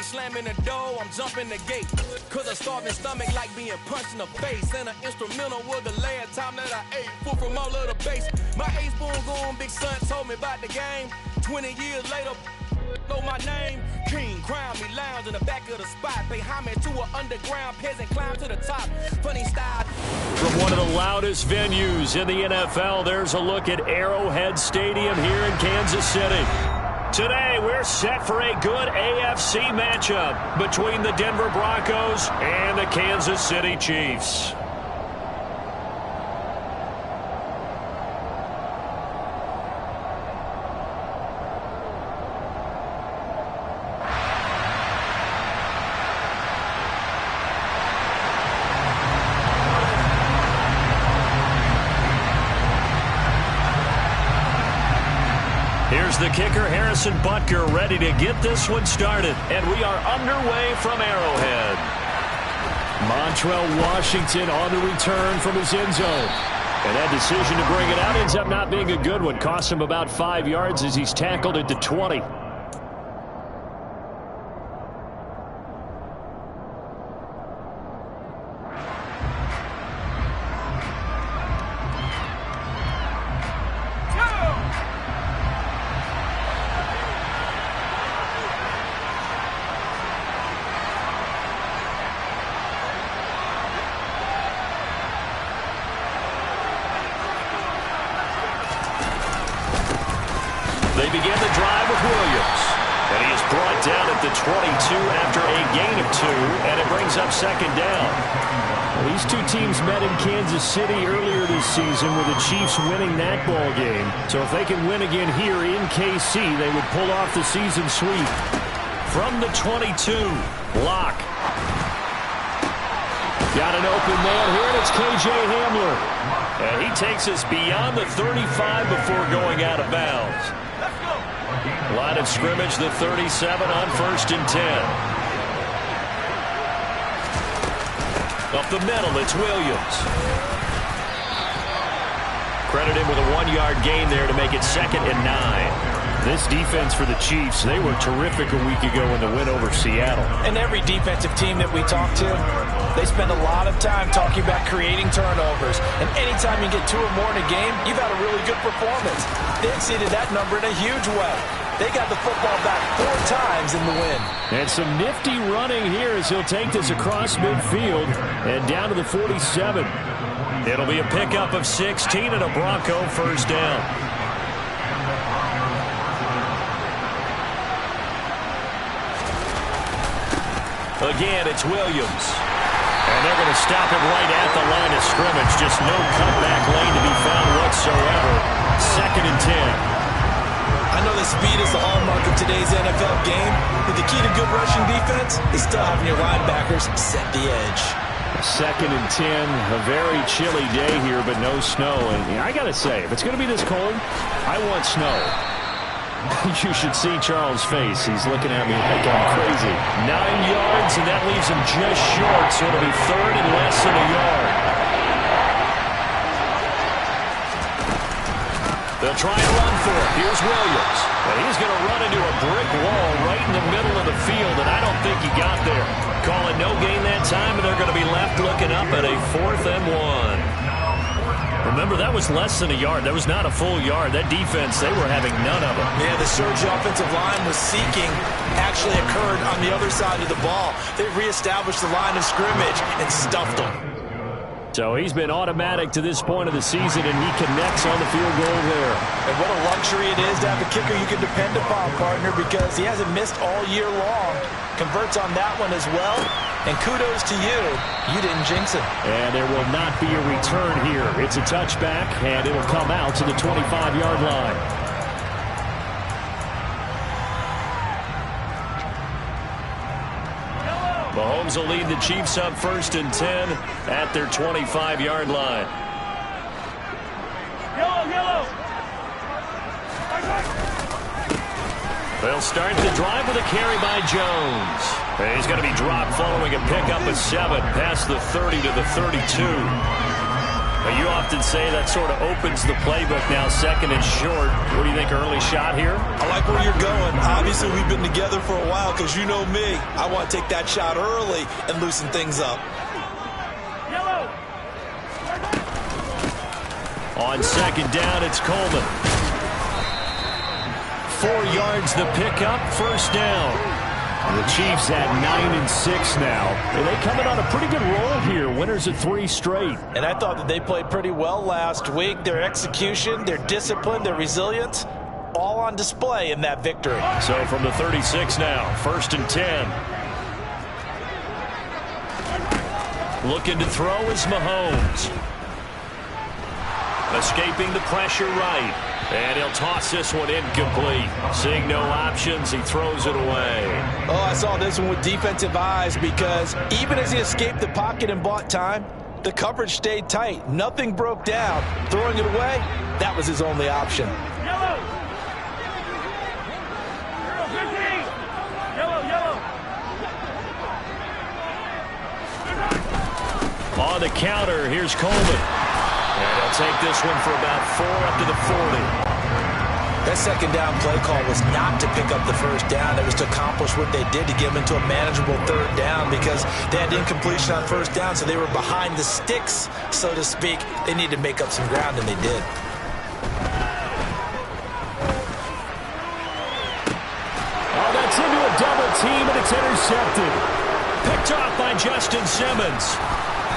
slamming the door, I'm jumping the gate. Cause a starving stomach like being punched in the face. And an instrumental was the last time that I ate. Full from all of the bass. My ace boom going, big son told me about the game. 20 years later, know my name. King, crown me, lounge in the back of the spot. Pay homage to an underground peasant, climb to the top. Funny style. From one of the loudest venues in the NFL, there's a look at Arrowhead Stadium here in Kansas City. Today, we're set for a good AFC matchup between the Denver Broncos and the Kansas City Chiefs. Here's the kicker, Harrison Butker, ready to get this one started. And we are underway from Arrowhead. Montrell Washington on the return from his end zone. And that decision to bring it out ends up not being a good one. Cost him about 5 yards as he's tackled at the 20. They begin the drive with Williams. And he is brought down at the 22 after a gain of 2, and it brings up second down. Well, these two teams met in Kansas City earlier this season with the Chiefs winning that ball game. So if they can win again here in KC, they would pull off the season sweep. From the 22, block. Got an open man here, and it's K.J. Hamler. And he takes us beyond the 35 before going out of bounds. Line of scrimmage, the 37 on 1st and 10. Up the middle, it's Williams. Credit him with a 1-yard gain there to make it 2nd and 9. This defense for the Chiefs, they were terrific a week ago in the win over Seattle. And every defensive team that we talk to, they spend a lot of time talking about creating turnovers. And anytime you get 2 or more in a game, you've had a really good performance. They exceeded that number in a huge way. They got the football back 4 times in the win. And some nifty running here as he'll take this across midfield and down to the 47. It'll be a pickup of 16 and a Bronco first down. Again, it's Williams. And they're going to stop him right at the line of scrimmage. Just no cutback lane to be found whatsoever. 2nd and 10. I know that speed is the hallmark of today's NFL game, but the key to good rushing defense is still having your linebackers set the edge. 2nd and 10, a very chilly day here, but no snow. And I got to say, if it's going to be this cold, I want snow. You should see Charles' face. He's looking at me like I'm crazy. 9 yards, and that leaves him just short, so it'll be 3rd and less than a yard. They'll try and run for it. Here's Williams. And he's going to run into a brick wall right in the middle of the field, and I don't think he got there. Calling no gain that time, and they're going to be left looking up at a 4th and 1. Remember, that was less than a yard. That was not a full yard. That defense, they were having none of it. Yeah, the surge offensive line was seeking actually occurred on the other side of the ball. They reestablished the line of scrimmage and stuffed them. So he's been automatic to this point of the season, and he connects on the field goal there. And what a luxury it is to have a kicker you can depend upon, partner, because he hasn't missed all year long. Converts on that one as well. And kudos to you. You didn't jinx it. And there will not be a return here. It's a touchback, and it'll come out to the 25-yard line. Mahomes will lead the Chiefs up 1st and 10 at their 25-yard line. They'll start the drive with a carry by Jones. And he's going to be dropped following a pickup of 7 past the 30 to the 32. Well, you often say that sort of opens the playbook now, second and short. What do you think, early shot here? I like where you're going. Obviously, we've been together for a while because you know me. I want to take that shot early and loosen things up. On second down, it's Coleman. 4 yards the pickup, first down. The Chiefs at 9-6 now. And they coming on a pretty good roll here. Winners of 3 straight. And I thought that they played pretty well last week. Their execution, their discipline, their resilience, all on display in that victory. So from the 36 now, first and 10. Looking to throw is Mahomes. Escaping the pressure right. And he'll toss this one incomplete. Seeing no options, he throws it away. Oh, I saw this one with defensive eyes because even as he escaped the pocket and bought time, the coverage stayed tight. Nothing broke down. Throwing it away, that was his only option. Yellow, yellow. On the counter, here's Coleman. And he'll take this one for about 4 up to the 40. That second down play call was not to pick up the first down. It was to accomplish what they did to get them into a manageable third down because they had incompletion on first down, so they were behind the sticks, so to speak. They needed to make up some ground, and they did. Oh, that's into a double team, and it's intercepted. Picked off by Justin Simmons.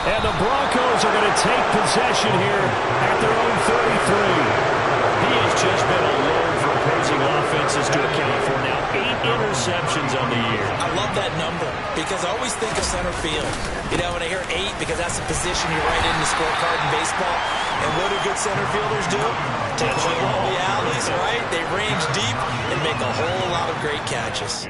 And the Broncos are going to take possession here at their own 33. He has just been alone for opposing offenses to account for now. 8 interceptions on the year. I love that number because I always think of center field. You know, when I hear 8, because that's the position you write in the scorecard in baseball. And what do good center fielders do? Take the ball in the alleys, right? They range deep and make a whole lot of great catches.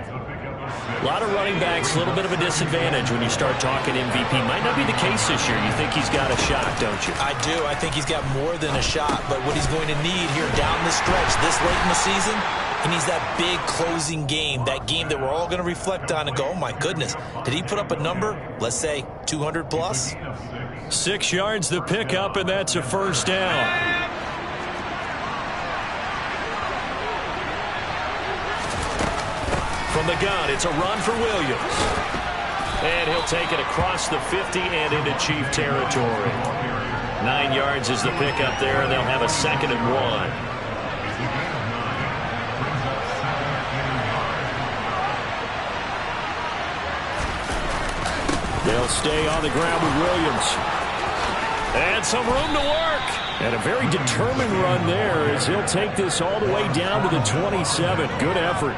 A lot of running backs, a little bit of a disadvantage when you start talking MVP. Might not be the case this year. You think he's got a shot, don't you? I do. I think he's got more than a shot. But what he's going to need here down the stretch, this late in the season, he needs that big closing game, that game that we're all going to reflect on and go, oh, my goodness, did he put up a number, let's say, 200 plus? 6 yards the pickup, and that's a first down. From the gun, it's a run for Williams. And he'll take it across the 50 and into Chief territory. 9 yards is the pickup there, and they'll have a 2nd and 1. They'll stay on the ground with Williams. And some room to work. And a very determined run there as he'll take this all the way down to the 27. Good effort.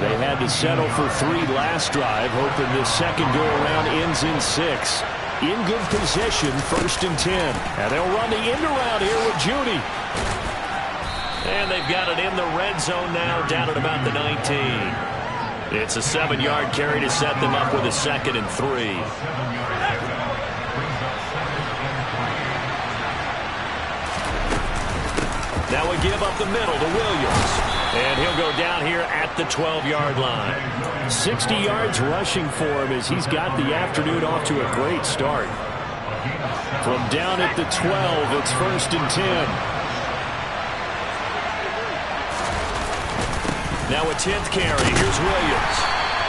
They had to settle for 3 last drive, hoping this second go-around ends in 6. In good position, 1st and 10. And they'll run the end around here with Judy. And they've got it in the red zone now, down at about the 19. It's a 7-yard carry to set them up with a 2nd and 3. Now we give up the middle to Williams. And he'll go down here at the 12-yard line. 60 yards rushing for him as he's got the afternoon off to a great start. From down at the 12, it's 1st and 10. Now a 10th carry. Here's Williams.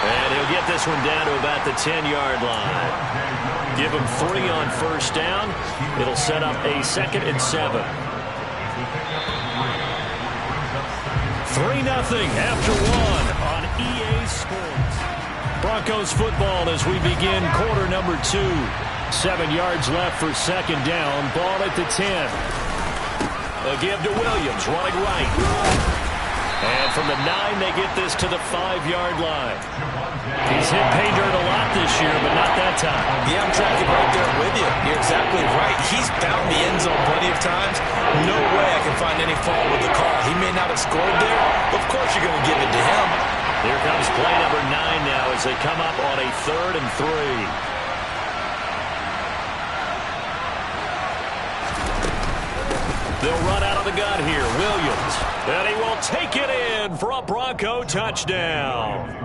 And he'll get this one down to about the 10-yard line. Give him 3 on first down. It'll set up a 2nd and 7. 3-0 after 1 on EA Sports. Broncos football as we begin quarter number 2. 7 yards left for 2nd down. Ball at the 10. A give to Williams, running right. And from the 9, they get this to the 5-yard line. He's hit pay dirt a lot this year, but not that time. Yeah, I'm tracking right there with you. You're exactly right. He's found the end zone plenty of times. No way I can find any fault with the call. He may not have scored there, but of course you're going to give it to him. Here comes play number 9 now as they come up on a 3rd and 3. They'll run out of the gun here. Williams. And he will take it in for a Bronco touchdown.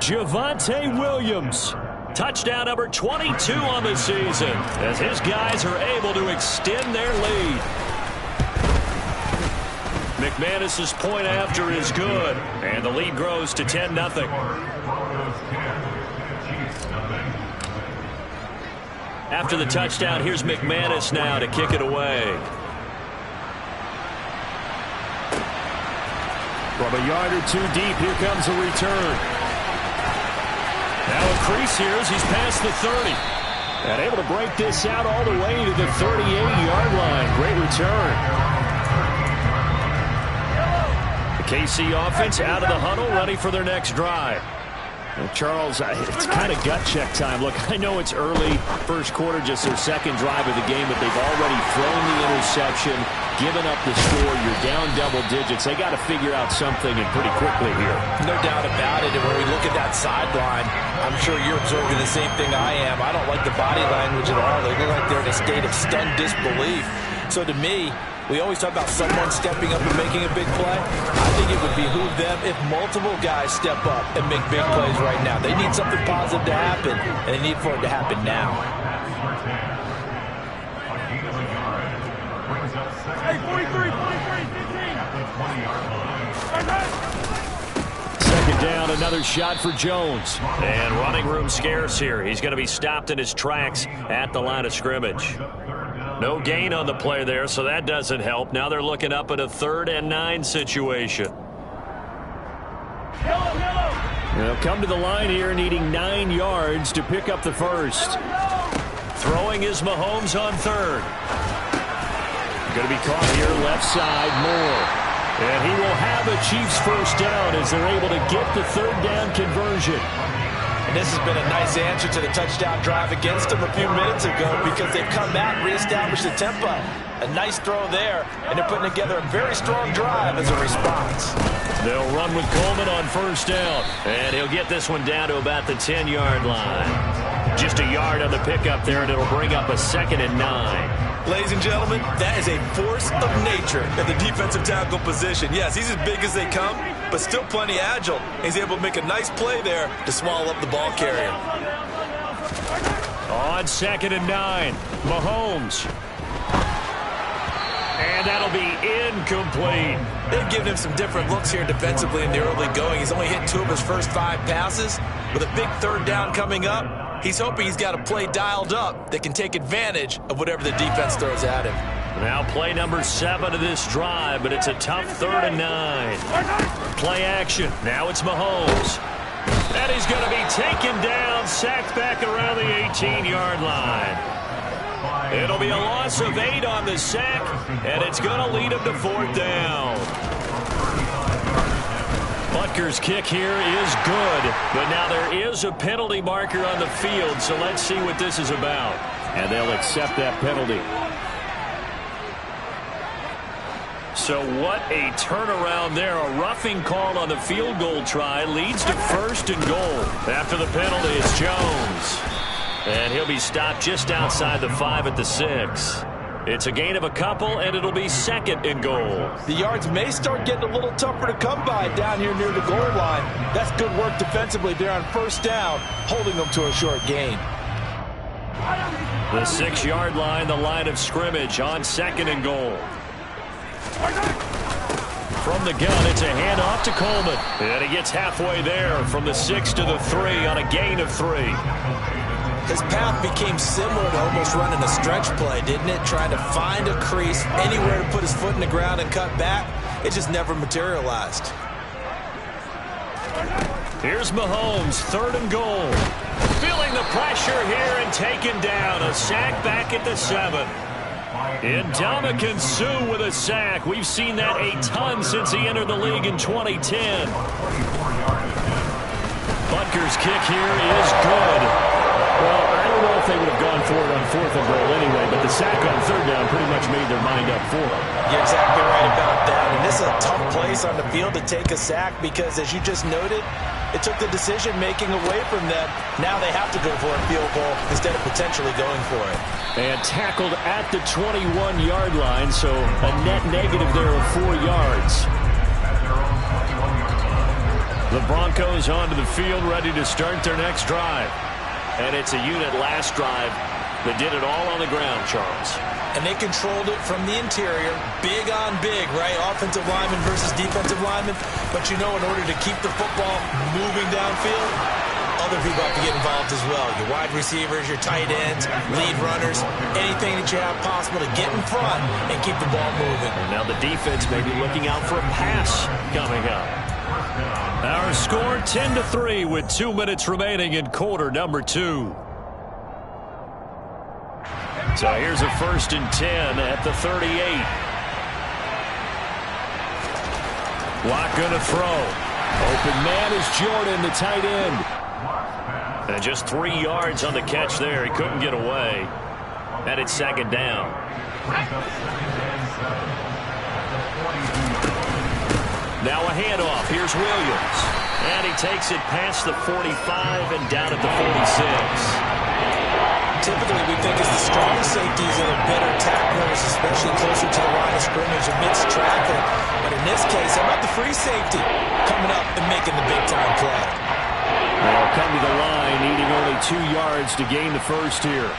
Javonte Williams Touchdown number 22 on the season as his guys are able to extend their lead. McManus's point after is good, and the lead grows to 10-0. After the touchdown, here's McManus now to kick it away. From a yard or two deep, here comes a return. Now a crease here as he's past the 30. And able to break this out all the way to the 38-yard line. Great return. The KC offense out of the huddle, ready for their next drive. Well, Charles, it's kind of gut check time. Look, I know it's early, first quarter, just their second drive of the game, but they've already thrown the interception, given up the score. You're down double digits. They got to figure out something, and pretty quickly here. No doubt about it. And when we look at that sideline, I'm sure you're observing the same thing I am. I don't like the body language at all. They look like they're in a state of stunned disbelief. So to me, we always talk about someone stepping up and making a big play. I think it would behoove them if multiple guys step up and make big plays right now. They need something positive to happen, and they need for it to happen now. Second down, another shot for Jones. And running room scarce here. He's going to be stopped in his tracks at the line of scrimmage. No gain on the play there, so that doesn't help. Now they're looking up at a 3rd and 9 situation. They'll come to the line here needing 9 yards to pick up the first. Throwing is Mahomes on 3rd. Going to be caught here left side, Moore. And he will have a Chiefs first down as they're able to get the 3rd down conversion. And this has been a nice answer to the touchdown drive against them a few minutes ago because they've come back and reestablished the tempo. A nice throw there, and they're putting together a very strong drive as a response. They'll run with Coleman on first down, and he'll get this one down to about the 10-yard line. Just a yard on the pickup there, and it'll bring up a 2nd and 9. Ladies and gentlemen, that is a force of nature at the defensive tackle position. Yes, he's as big as they come, but still plenty agile. He's able to make a nice play there to swallow up the ball carrier. On 2nd and 9, Mahomes. And that'll be incomplete. They've given him some different looks here defensively in the early going. He's only hit 2 of his first 5 passes. With a big 3rd down coming up, he's hoping he's got a play dialed up that can take advantage of whatever the defense throws at him. Now play number 7 of this drive, but it's a tough 3rd and 9. Play action. Now it's Mahomes. And he's going to be taken down, sacked back around the 18-yard line. It'll be a loss of 8 on the sack, and it's going to lead him to 4th down. Butker's kick here is good, but now there is a penalty marker on the field, so let's see what this is about. And they'll accept that penalty. So what a turnaround there. A roughing call on the field goal try leads to 1st and goal. After the penalty, it's Jones. And he'll be stopped just outside the 5 at the 6. It's a gain of a couple, and it'll be 2nd and goal. The yards may start getting a little tougher to come by down here near the goal line. That's good work defensively there on first down, holding them to a short gain. The 6-yard line, the line of scrimmage on 2nd and goal. From the gun, it's a handoff to Coleman. And he gets halfway there from the 6 to the 3 on a gain of 3. His path became similar to almost running a stretch play, didn't it? Trying to find a crease, anywhere to put his foot in the ground and cut back. It just never materialized. Here's Mahomes, 3rd and goal. Feeling the pressure here and taken down. A sack back at the 7. Ndamukong Suh with a sack. We've seen that a ton since he entered the league in 2010. Butker's kick here is good. Well, I don't know if they would have gone for it on 4th and goal anyway, but the sack on 3rd down pretty much made their mind up for it. You're exactly right about that. And this is a tough place on the field to take a sack because, as you just noted, it took the decision-making away from them. Now they have to go for a field goal instead of potentially going for it. And tackled at the 21-yard line, so a net negative there of 4 yards. The Broncos onto the field, ready to start their next drive. And it's a unit last drive that did it all on the ground, Charles. And they controlled it from the interior, big on big, right? Offensive lineman versus defensive lineman. But you know, in order to keep the football moving downfield, other people have to get involved as well. Your wide receivers, your tight ends, lead runners, anything that you have possible to get in front and keep the ball moving. And now the defense may be looking out for a pass coming up. Our score 10-3 with 2 minutes remaining in quarter number 2. So here's a 1st and 10 at the 38. Watt going to throw. Open man is Jordan, the tight end. And just 3 yards on the catch there. He couldn't get away. And it's 2nd down. Now a handoff. Here's Williams. And he takes it past the 45 and down at the 46. Typically, we think it's the strong safeties that are better tacklers, especially closer to the line of scrimmage amidst traffic. But in this case, how about the free safety coming up and making the big-time play? They'll come to the line, needing only 2 yards to gain the first here.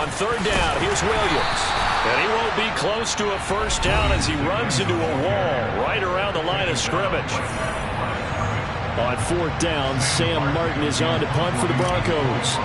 On 3rd down, here's Williams. And he won't be close to a first down as he runs into a wall right around the line of scrimmage. On 4th down, Sam Martin is on to punt for the Broncos.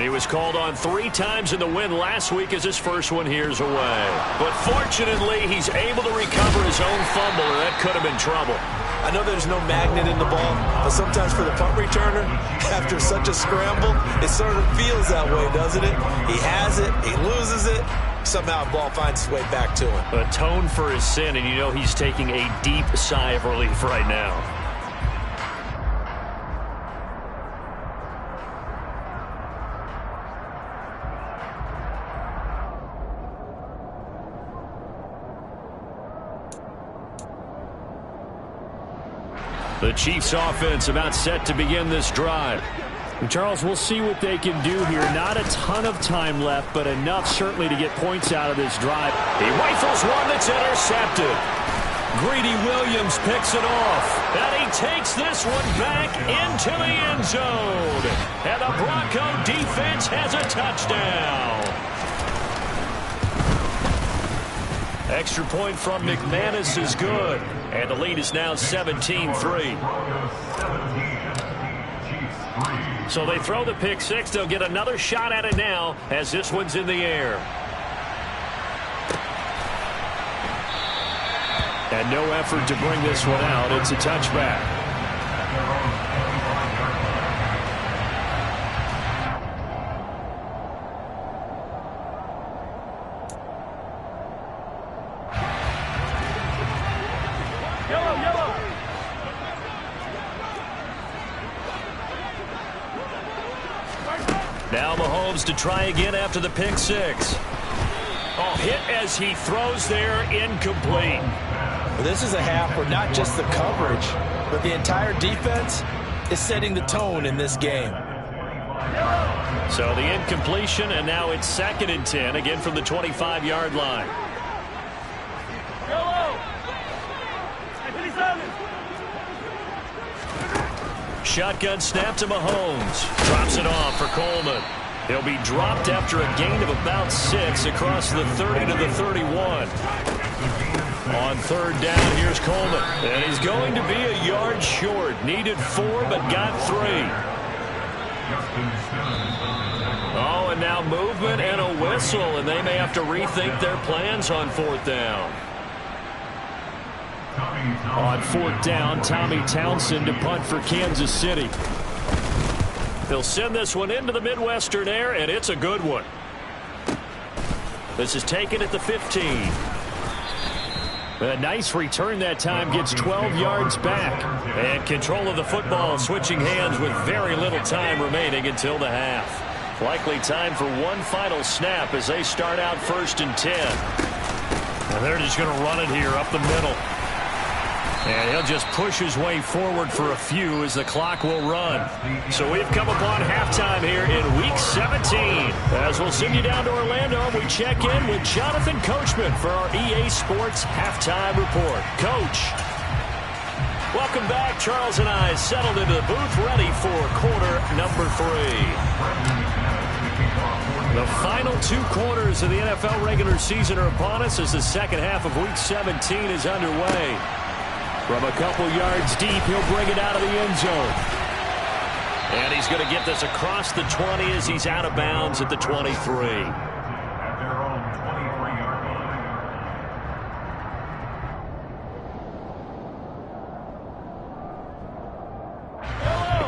He was called on 3 times in the win last week as his first one here's away. But fortunately, he's able to recover his own fumble, or that could have been trouble. I know there's no magnet in the ball, but sometimes for the punt returner, after such a scramble, it sort of feels that way, doesn't it? He has it, he loses it, somehow the ball finds its way back to him. Atone for his sin, and you know he's taking a deep sigh of relief right now. The Chiefs offense about set to begin this drive. And Charles, we'll see what they can do here. Not a ton of time left, but enough certainly to get points out of this drive. He rifles one that's intercepted. Greedy Williams picks it off. And he takes this one back into the end zone. And the Bronco defense has a touchdown. Extra point from McManus is good. And the lead is now 17-3. So they throw the pick six. They'll get another shot at it now as this one's in the air. And no effort to bring this one out. It's a touchback. Now Mahomes to try again after the pick six. Oh, hit as he throws there, incomplete. Well, this is a half where not just the coverage, but the entire defense is setting the tone in this game. So the incompletion, and now it's 2nd and 10, again from the 25-yard line. Shotgun snap to Mahomes. Drops it off for Coleman. He'll be dropped after a gain of about 6 across the 30 to the 31. On 3rd down, here's Coleman. And he's going to be a yard short. Needed 4, but got 3. Oh, and now movement and a whistle, and they may have to rethink their plans on 4th down. On 4th down, Tommy Townsend to punt for Kansas City. They'll send this one into the Midwestern air, and it's a good one. This is taken at the 15. A nice return that time, gets 12 yards back. And control of the football, switching hands with very little time remaining until the half. Likely time for one final snap as they start out 1st and 10. And they're just going to run it here up the middle. And he'll just push his way forward for a few as the clock will run. So we've come upon halftime here in Week 17. As we'll send you down to Orlando, we check in with Jonathan Coachman for our EA Sports Halftime Report. Coach. Welcome back. Charles and I settled into the booth, ready for quarter number 3. The final 2 quarters of the NFL regular season are upon us as the second half of Week 17 is underway. From a couple yards deep, he'll bring it out of the end zone. And he's going to get this across the 20 as he's out of bounds at the 23.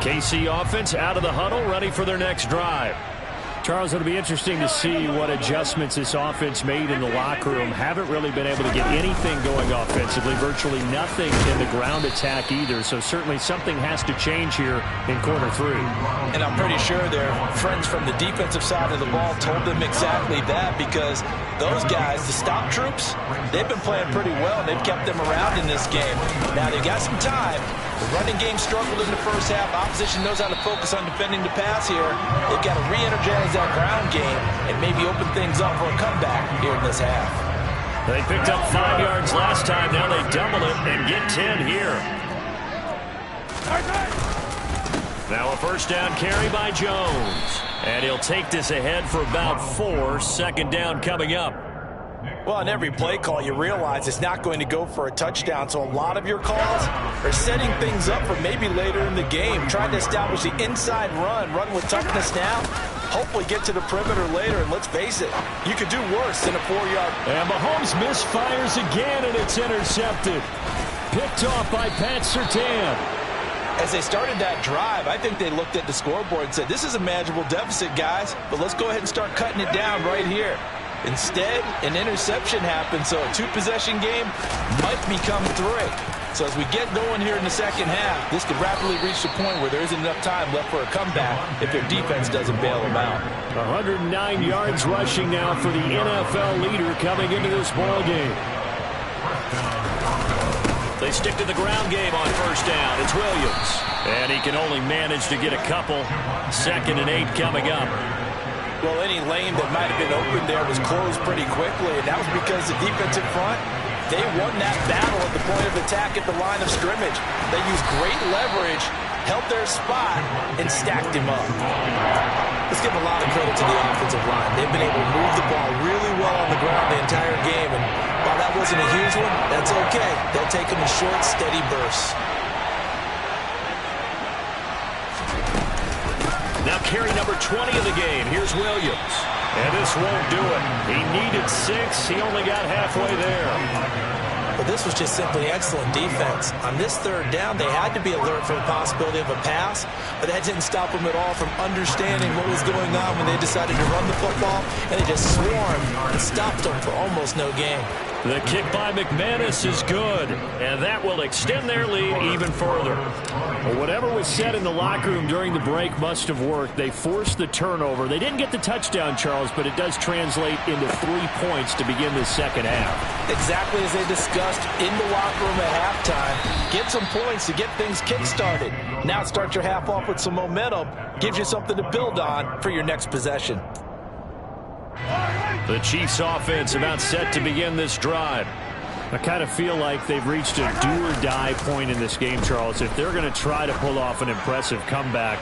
KC offense out of the huddle, ready for their next drive. Charles, it'll be interesting to see what adjustments this offense made in the locker room. Haven't really been able to get anything going offensively, virtually nothing in the ground attack either. So certainly something has to change here in quarter 3. And I'm pretty sure their friends from the defensive side of the ball told them exactly that, because those guys, the stop troops, they've been playing pretty well, and they've kept them around in this game. Now they've got some time. The running game struggled in the first half. Opposition knows how to focus on defending the pass here. They've got to re-energize that ground game and maybe open things up for a comeback here in this half. They picked up 5 yards last time. Now they double it and get 10 here. Now a first down carry by Jones. And he'll take this ahead for about 4. Second down coming up. Well, in every play call, you realize it's not going to go for a touchdown. So a lot of your calls are setting things up for maybe later in the game, trying to establish the inside run with toughness now, hopefully get to the perimeter later. And let's face it, you could do worse than a 4-yard. And Mahomes misfires again, and it's intercepted. Picked off by Pat Surtain. As they started that drive, I think they looked at the scoreboard and said, this is a manageable deficit, guys, but let's go ahead and start cutting it down right here. Instead, an interception happened, so a 2-possession game might become 3. So as we get going here in the second half, this could rapidly reach the point where there isn't enough time left for a comeback if their defense doesn't bail them out. 109 yards rushing now for the NFL leader coming into this ball game. They stick to the ground game on first down. It's Williams. And he can only manage to get a couple. 2nd and 8 coming up. Well, any lane that might have been open there was closed pretty quickly, and that was because the defensive front, they won that battle at the point of attack at the line of scrimmage. They used great leverage, held their spot, and stacked him up. Let's give a lot of credit to the offensive line. They've been able to move the ball really well on the ground the entire game, and while that wasn't a huge one, that's okay. They'll take them in short, steady bursts. Now carry number 20 of the game. Here's Williams. And this won't do it. He needed 6. He only got halfway there. But this was just simply excellent defense. On this 3rd down, they had to be alert for the possibility of a pass, but that didn't stop them at all from understanding what was going on when they decided to run the football, and they just swarmed and stopped them for almost no gain. The kick by McManus is good, and that will extend their lead even further. Well, whatever was said in the locker room during the break must have worked. They forced the turnover. They didn't get the touchdown, Charles, but it does translate into 3 points to begin the second half. Exactly as they discussed in the locker room at halftime. Get some points to get things kick-started. Now start your half off with some momentum. Gives you something to build on for your next possession. The Chiefs offense about set to begin this drive. I kind of feel like they've reached a do-or-die point in this game, Charles. If they're going to try to pull off an impressive comeback,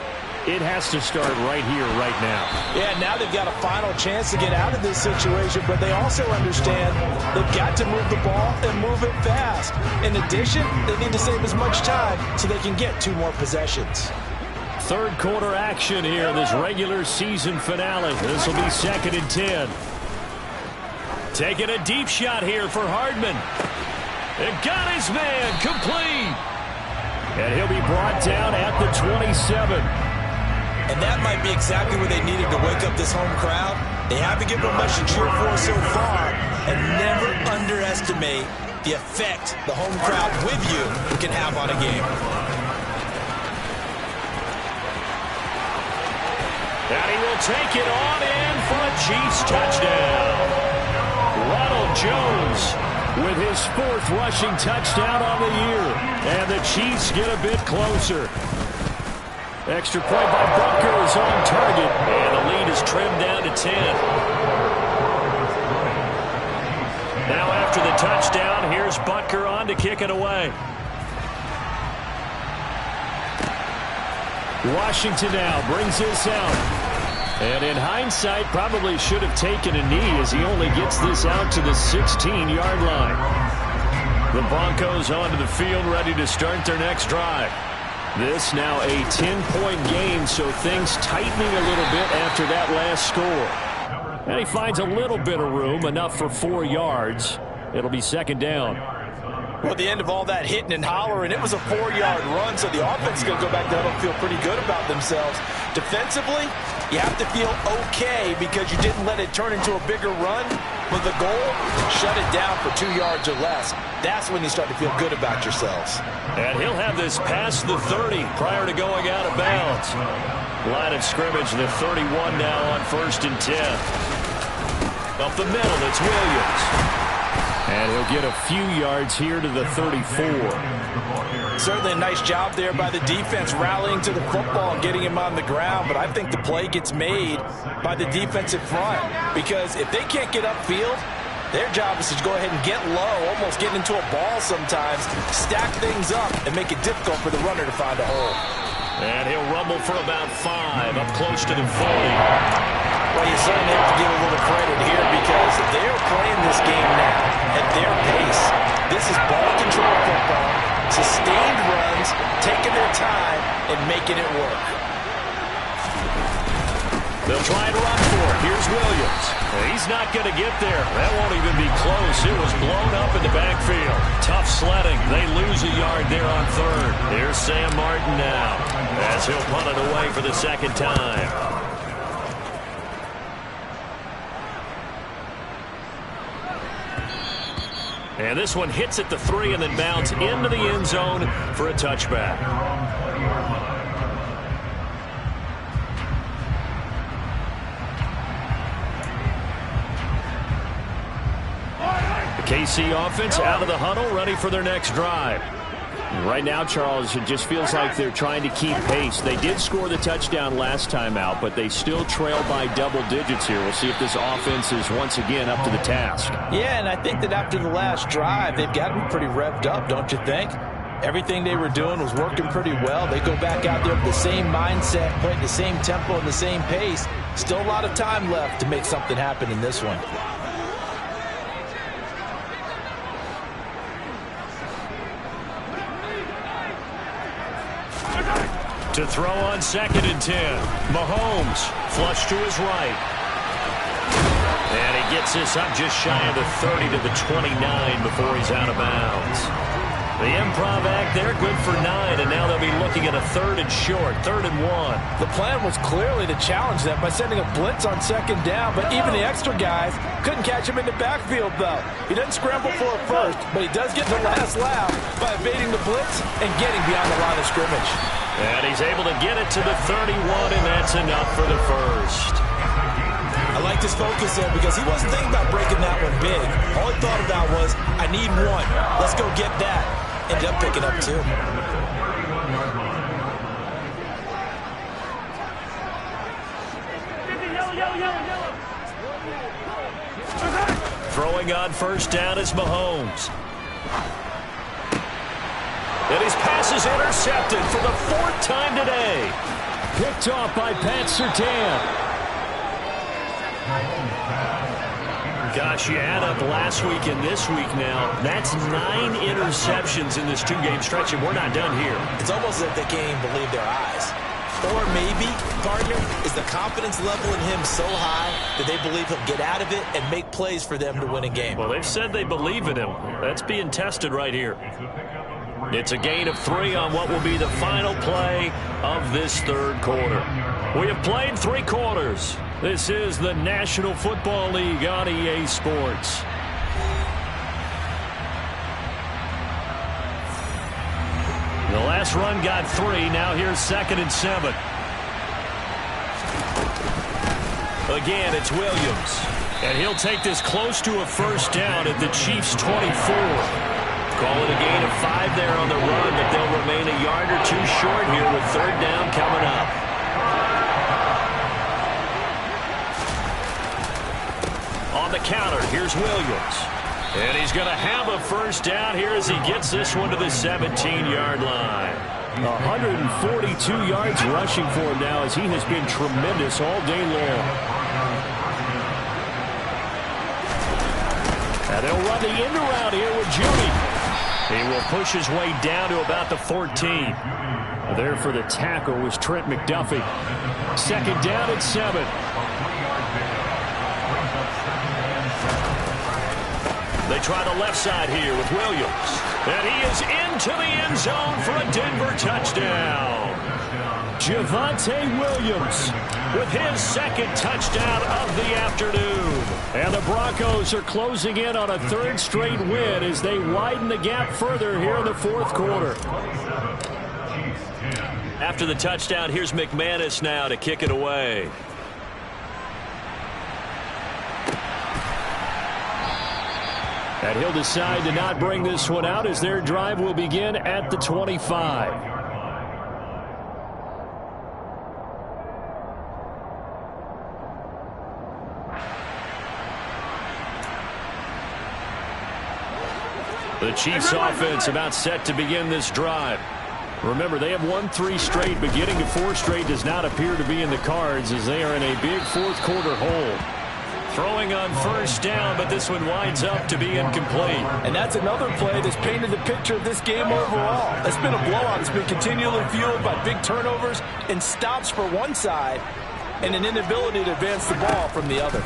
it has to start right here, right now. Yeah, now they've got a final chance to get out of this situation, but they also understand they've got to move the ball and move it fast. In addition, they need to save as much time so they can get 2 more possessions. 3rd quarter action here, this regular season finale. This will be 2nd and 10. Taking a deep shot here for Hardman. It got his man complete. And he'll be brought down at the 27. And that might be exactly where they needed to wake up this home crowd. They haven't given them much to cheer for so far. And never underestimate the effect the home crowd with you can have on a game. And he will take it on in for a Chiefs touchdown. Ronald Jones with his 4th rushing touchdown on the year. And the Chiefs get a bit closer. Extra point by Butker is on target. And the lead is trimmed down to 10. Now after the touchdown, here's Butker on to kick it away. Washington now brings this out. And in hindsight, probably should have taken a knee as he only gets this out to the 16-yard line. The Broncos onto the field, ready to start their next drive. This now a 10-point game, so things tightening a little bit after that last score. And he finds a little bit of room, enough for 4 yards. It'll be second down. Well, at the end of all that hitting and hollering, it was a 4-yard run, so the offense is going to go back there and feel pretty good about themselves. Defensively, you have to feel okay because you didn't let it turn into a bigger run. With the goal, shut it down for 2 yards or less. That's when you start to feel good about yourselves. And he'll have this past the 30 prior to going out of bounds. Line of scrimmage, the 31 now on 1st and 10. Up the middle, it's Williams. And he'll get a few yards here to the 34. Certainly a nice job there by the defense rallying to the football and getting him on the ground. But I think the play gets made by the defensive front. Because if they can't get upfield, their job is to go ahead and get low, almost get into a ball sometimes, stack things up, and make it difficult for the runner to find a hole. And he'll rumble for about 5 up close to the 40. Well, you certainly have to give a little credit here because they're playing this game now at their pace. This is ball control football, sustained runs, taking their time, and making it work. They'll try and run for it. Here's Williams. He's not going to get there. That won't even be close. It was blown up in the backfield. Tough sledding. They lose a yard there on 3rd. Here's Sam Martin now as he'll punt it away for the second time. And this one hits at the 3 and then bounds into the end zone for a touchback. The KC offense out of the huddle, ready for their next drive. Right now, Charles, it just feels like they're trying to keep pace. They did score the touchdown last time out, but they still trail by double digits here. We'll see if this offense is once again up to the task. Yeah, and I think that after the last drive, they've got them pretty revved up, don't you think? Everything they were doing was working pretty well. They go back out there with the same mindset, playing the same tempo and the same pace. Still a lot of time left to make something happen in this one. To throw on 2nd and 10. Mahomes flush to his right. And he gets this up just shy of the 30 to the 29 before he's out of bounds. The improv act there, good for 9, and now they'll be looking at a 3rd and short, 3rd and 1. The plan was clearly to challenge them by sending a blitz on 2nd down, but even the extra guys couldn't catch him in the backfield, though. He doesn't scramble for it first, but he does get the last laugh by evading the blitz and getting beyond the line of scrimmage. And he's able to get it to the 31, and that's enough for the first. I liked his focus there because he wasn't thinking about breaking that one big. All he thought about was, I need 1. Let's go get that. Ended up picking up 2. Throwing on 1st down is Mahomes. And his pass is intercepted for the 4th time today. Picked off by Pat Surtain. Gosh, you add up last week and this week now. That's 9 interceptions in this 2-game stretch, and we're not done here. It's almost as if they can't even believe their eyes. Or maybe, partner, is the confidence level in him so high that they believe he'll get out of it and make plays for them to win a game. Well, they've said they believe in him. That's being tested right here. It's a gain of 3 on what will be the final play of this 3rd quarter. We have played 3 quarters. This is the National Football League on EA Sports. The last run got 3. Now here's 2nd and 7. Again, it's Williams. And he'll take this close to a 1st down at the Chiefs' 24. Call it a gain of 5 there on the run, but they'll remain a yard or 2 short here with 3rd down coming up. On the counter, here's Williams. And he's going to have a first down here as he gets this one to the 17-yard line. 142 yards rushing for him now as he has been tremendous all day long. And they'll run the end around here with Judy. He will push his way down to about the 14. There for the tackle was Trent McDuffie. Second down and 7. They try the left side here with Williams. And he is into the end zone for a Denver touchdown. Javonte Williams with his second touchdown of the afternoon. And the Broncos are closing in on a third straight win as they widen the gap further here in the fourth quarter. After the touchdown, here's McManus now to kick it away. And he'll decide to not bring this one out as their drive will begin at the 25. The Chiefs offense about set to begin this drive. Remember, they have won 3 straight, but getting to 4 straight does not appear to be in the cards as they are in a big fourth quarter hole. Throwing on first down, but this one winds up to be incomplete. And that's another play that's painted the picture of this game overall. It's been a blowout. It's been continually fueled by big turnovers and stops for one side and an inability to advance the ball from the other.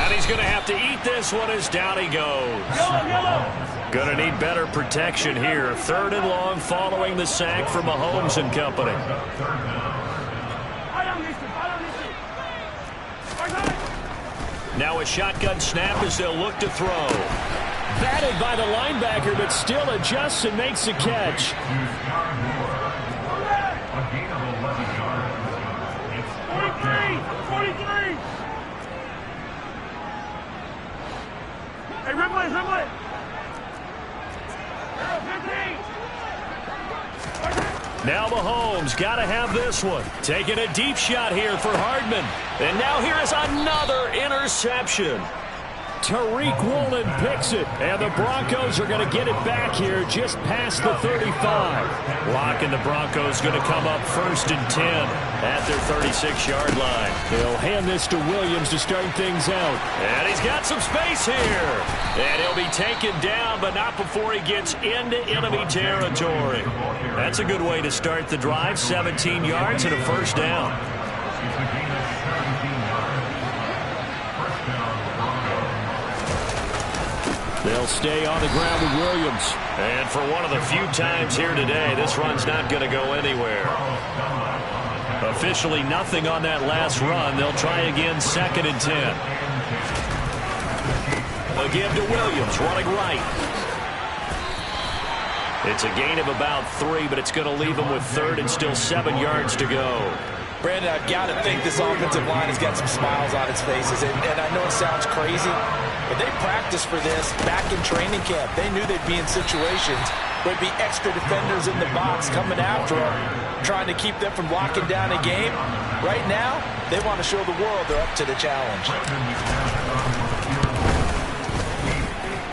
And he's going to have to eat this one as down he goes. Going to need better protection here. Third and long following the sack from Mahomes and company. Now a shotgun snap as they'll look to throw. Batted by the linebacker, but still adjusts and makes a catch. 43! Hey, Ripley! 15! Now Mahomes got to have this one. Taking a deep shot here for Hardman. And now here is another interception. Tariq Woolen picks it. And the Broncos are going to get it back here just past the 35. Lock and the Broncos going to come up first and 10 at their 36-yard line. They'll hand this to Williams to start things out. And he's got some space here. And he'll be taken down, but not before he gets into enemy territory. That's a good way to start the drive. 17 yards and a first down. They'll stay on the ground with Williams. And for one of the few times here today, this run's not going to go anywhere. Officially nothing on that last run. They'll try again, second and 10. Again to Williams, running right. It's a gain of about 3, but it's going to leave him with third and still 7 yards to go. Brandon, I've got to think this offensive line has got some smiles on its faces. And I know it sounds crazy, but they practiced for this back in training camp. They knew they'd be in situations where there'd be extra defenders in the box coming after them, trying to keep them from locking down a game. Right now, they want to show the world they're up to the challenge.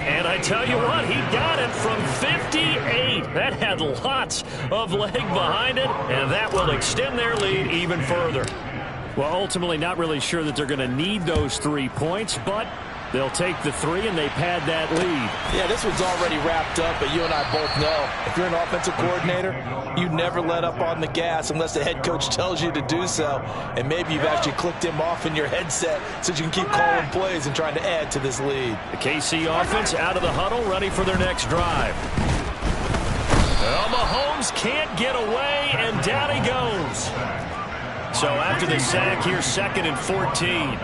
And I tell you what, he got it from 58. That had lots of leg behind it, and that will extend their lead even further. Well, ultimately not really sure that they're going to need those 3 points, but they'll take the 3 and they pad that lead. Yeah, this one's already wrapped up, but you and I both know if you're an offensive coordinator, you never let up on the gas unless the head coach tells you to do so. And maybe you've actually clicked him off in your headset so you can keep calling plays and trying to add to this lead. The KC offense out of the huddle, ready for their next drive. Well, Mahomes can't get away, and down he goes. So after the sack, here's second and 14.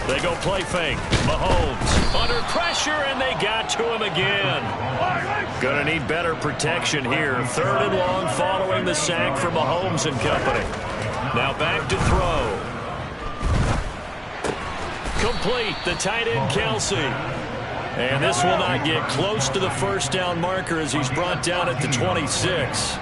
They go play fake. Mahomes under pressure, and they got to him again. Going to need better protection here. Third and long following the sack for Mahomes and company. Now back to throw. Complete. The tight end, Kelsey. And this will not get close to the first down marker as he's brought down at the 26.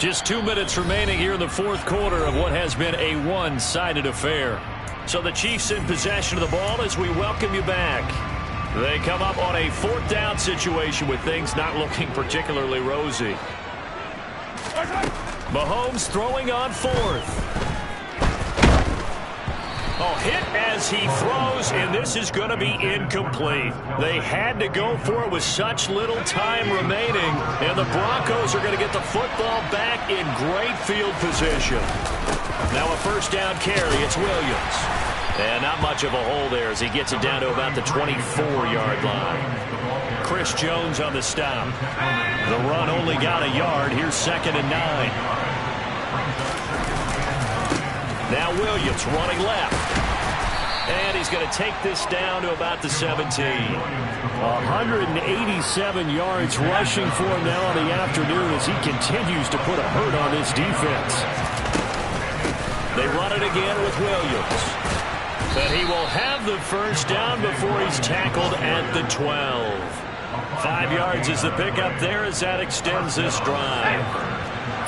Just 2 minutes remaining here in the fourth quarter of what has been a one-sided affair. So the Chiefs in possession of the ball as we welcome you back. They come up on a fourth down situation with things not looking particularly rosy. Mahomes throwing on fourth. Oh, hit as he throws, and this is going to be incomplete. They had to go for it with such little time remaining, and the Broncos are going to get the football back in great field position. Now a first down carry, it's Williams. And not much of a hole there as he gets it down to about the 24-yard line. Chris Jones on the stop. The run only got a yard. Here's 2nd and 9. Now Williams running left. And he's going to take this down to about the 17. 187 yards rushing for him now in the afternoon as he continues to put a hurt on this defense. They run it again with Williams. But he will have the first down before he's tackled at the 12. 5 yards is the pickup there as that extends this drive.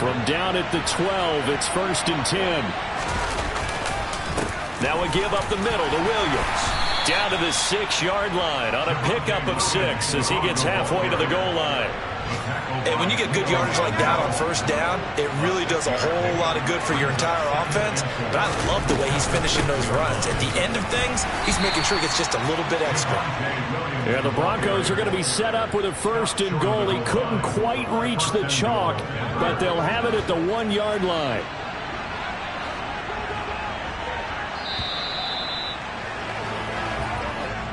From down at the 12, it's 1st and 10. Now a give up the middle to Williams. Down to the 6-yard line on a pickup of 6 as he gets halfway to the goal line. And when you get good yardage like that on first down, it really does a whole lot of good for your entire offense. But I love the way he's finishing those runs. At the end of things, he's making sure he gets just a little bit extra. Yeah, the Broncos are going to be set up with a 1st and goal. He couldn't quite reach the chalk, but they'll have it at the 1-yard line.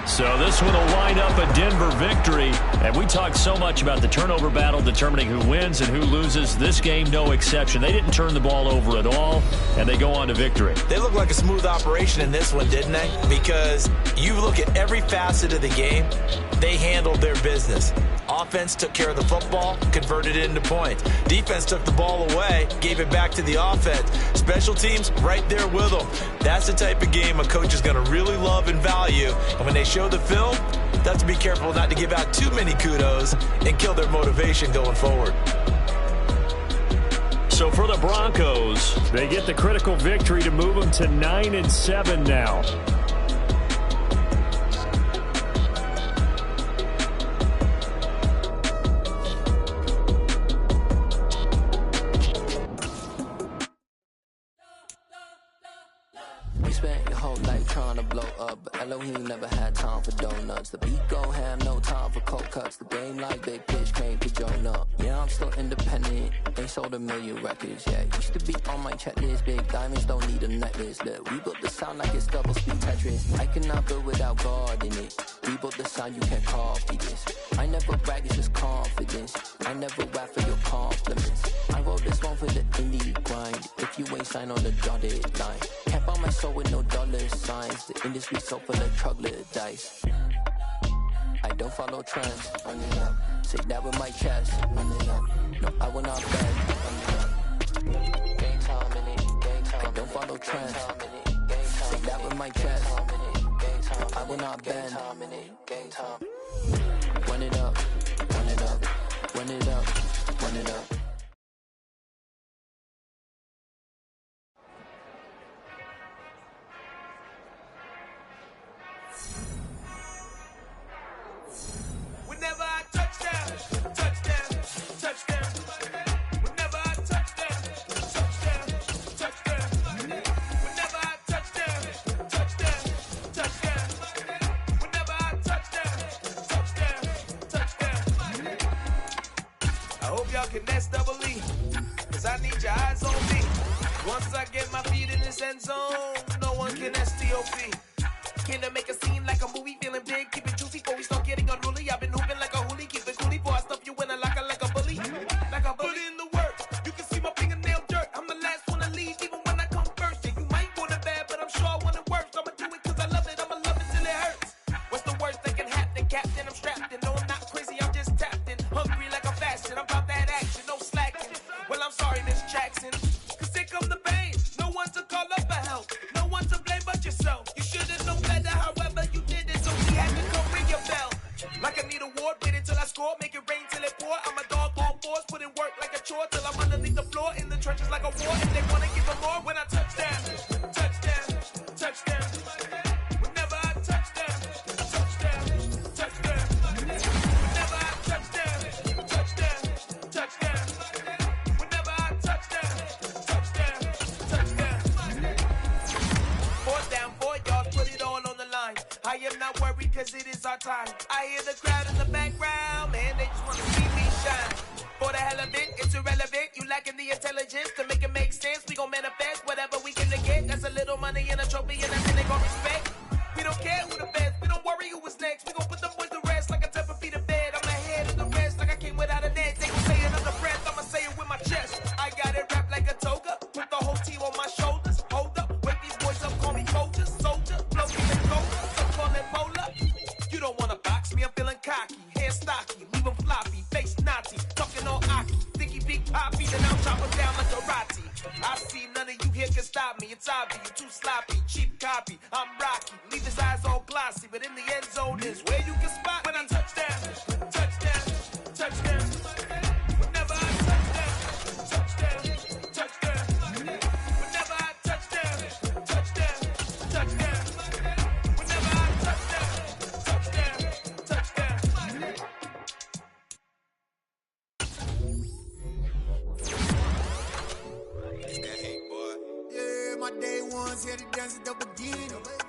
So this one will wind up a Denver victory. And we talked so much about the turnover battle determining who wins and who loses. This game, no exception. They didn't turn the ball over at all, and they go on to victory. They look like a smooth operation in this one, didn't they? Because you look at every facet of the game, they handled their business. Offense took care of the football, converted it into points. Defense took the ball away, gave it back to the offense. Special teams, right there with them. That's the type of game a coach is going to really love and value. And when they show the film, that's to be careful not to give out too many kudos and kill their motivation going forward. So for the Broncos, they get the critical victory to move them to 9-7 now. Spent your whole life trying to blow up, but Elohim never had time for donuts. The beat go ham, no time for cold cuts. The game like big pitch, came to join up. Yeah, I'm still independent. They sold 1 million records, yeah. Used to be on my checklist. Big diamonds don't need a necklace. Look, we built the sound like it's double speed Tetris. I cannot build without God in it. We built the sound, you can't copy this. I never brag, it's just confidence. I never rap for your compliments. I wrote this one for the indie grind. If you ain't signed on the dotted line, can't buy my soul with no dollar signs. The industry so full of troglodytes. I don't follow trends. Run it up. Say that with my chest. Run it up. No, I will not bend. Run it up. Game time in it. Game time. I don't follow trends. Say that with my chest. No, I will not bend. Game time. Run it up. Run it up. Run it up. Run it up. Whenever I touchdown, touchdown, touchdown. Whenever I touchdown, touchdown, touchdown. Whenever I touchdown, touchdown, touchdown. Whenever I touchdown, touchdown, touchdown. I hope y'all can nest double E, 'cause I need your eyes on me. Once I get my feet in this end zone, no one can STOP. Can I make a scene like a movie, feeling big, keep it juicy before we start getting unruly. I've been hooping like a hoolie, keep it coolie before I stuff you in a locker like a bully. Like a bully in the work, you can see my fingernail dirt. I'm the last one to leave, even when I come first. Yeah, you might want it bad, but I'm sure I want it worse. I'ma do it 'cause I love it, I'ma love it till it hurts. What's the worst that can happen, Captain? I'm strapped in, no I'm not crazy, I'm just tapped in. Hungry like a fashion, I'm about that action, no slacking. Well, I'm sorry, Miss Jackson, 'cause here come the pain. No one to call up for help, no one to blame but yourself. You should've known better, however you did it, so we had to come ring your bell. Like I need a award, wait until I score, make it rain till it pour. I'm a dog on force, put it in work like a chore till I'm underneath the floor in the trenches like a war. And they wanna give them more when I touch down. Touchdown, touchdown. Whenever I touch down, touchdown, touchdown. Whenever I touch down, touchdown, touchdown. Whenever I touch down, touchdown, touchdown. Fourth down, 4 yards, put it all on the line. I am not worried cause it is our time. I hear the crowd in the background, man, they just wanna see me shine. For the hell of it, it's irrelevant. You lacking the intelligence to make it make sense. We gon' manifest whatever we can get. That's a little money and a trophy and that's they gon' respect. We don't care who the best, we don't worry who was next. We gon' put them boys to rest like a 10 feet of bed. I'm ahead of the rest like I came without a net. They gon' say it under breath, I'ma say it with my chest. I got it wrapped like a toga, put the whole team on my shoulders. Hold up, wake these boys up, call me soldier, soldier. Blow me the gold, some call it polar. You don't wanna box me, I'm feeling cocky. Hair stocky, leave him floppy, face naughty. Talking all aki, think he big poppy, then I'll chop him down like a roti. I see none of you here can stop me. It's obvious, you too sloppy, cheap copy. I'm Rocky, leave his eyes all glossy, but in the end zone is where you can spot when I touchdown, touchdown, touchdown. Whenever I touchdown, touchdown, touchdown. Whenever I touchdown, touchdown, touchdown. Whenever I touchdown, touchdown, touchdown. Yeah, my day ones here to dance at the beginning.